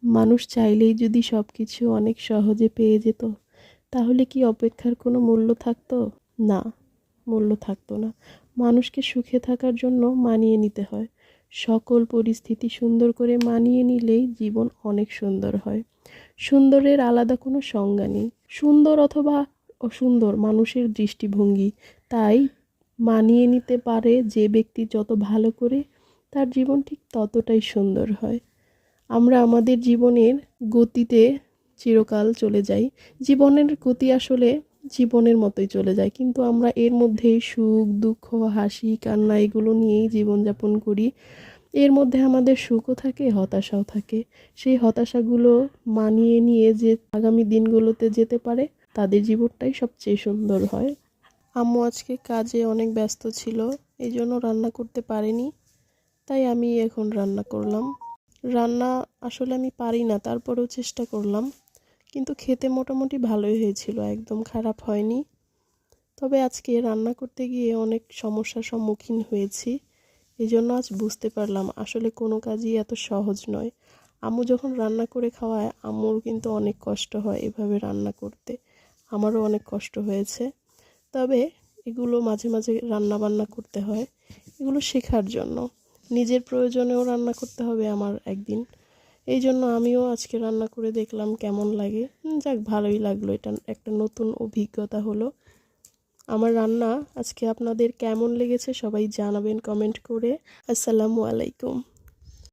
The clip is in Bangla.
মানুষ চাইলেই যদি সব কিছু অনেক সহজে পেয়ে যেত, তাহলে কি অপেক্ষার কোনো মূল্য থাকতো? না, মূল্য থাকতো না। মানুষকে সুখে থাকার জন্য মানিয়ে নিতে হয়। সকল পরিস্থিতি সুন্দর করে মানিয়ে নিলেই জীবন অনেক সুন্দর হয়। সুন্দরের আলাদা কোনো সংজ্ঞা নেই। সুন্দর অথবা অসুন্দর মানুষের দৃষ্টিভঙ্গি। তাই মানিয়ে নিতে পারে যে ব্যক্তি যত ভালো করে, তার জীবন ঠিক ততটাই সুন্দর হয়। আমরা আমাদের জীবনের গতিতে চিরকাল চলে যাই। জীবনের গতি আসলে জীবনের মতোই চলে যায়, কিন্তু আমরা এর মধ্যেই সুখ দুঃখ হাসি কান্না এগুলো নিয়েই জীবনযাপন করি। এর মধ্যে আমাদের সুখও থাকে, হতাশাও থাকে। সেই হতাশাগুলো মানিয়ে নিয়ে যে আগামী দিনগুলোতে যেতে পারে, তাদের জীবনটাই সবচেয়ে সুন্দর হয়। আম্মু আজকে কাজে অনেক ব্যস্ত ছিল, এই জন্য রান্না করতে পারেনি। তাই আমি এখন রান্না করলাম। রান্না আসলে আমি পারি না, তারপরেও চেষ্টা করলাম। কিন্তু খেতে মোটামুটি ভালোই হয়েছিল, একদম খারাপ হয়নি। তবে আজকে রান্না করতে গিয়ে অনেক সমস্যার সম্মুখীন হয়েছি। এই জন্য আজ বুঝতে পারলাম আসলে কোনো কাজই এত সহজ নয়। আম্মু যখন রান্না করে খাওয়ায়, আম্মুর কিন্তু অনেক কষ্ট হয় এভাবে রান্না করতে। আমারও অনেক কষ্ট হয়েছে। তবে এগুলো মাঝে মাঝে রান্না বান্না করতে হয়, এগুলো শেখার জন্য। নিজের প্রয়োজনেও রান্না করতে হবে আমার একদিন। এই জন্য আমিও আজকে রান্না করে দেখলাম কেমন লাগে। যাক, ভালোই লাগলো, এটা একটা নতুন অভিজ্ঞতা হলো। আমার রান্না আজকে আপনাদের কেমন লেগেছে সবাই জানাবেন কমেন্ট করে। আসসালামু আলাইকুম।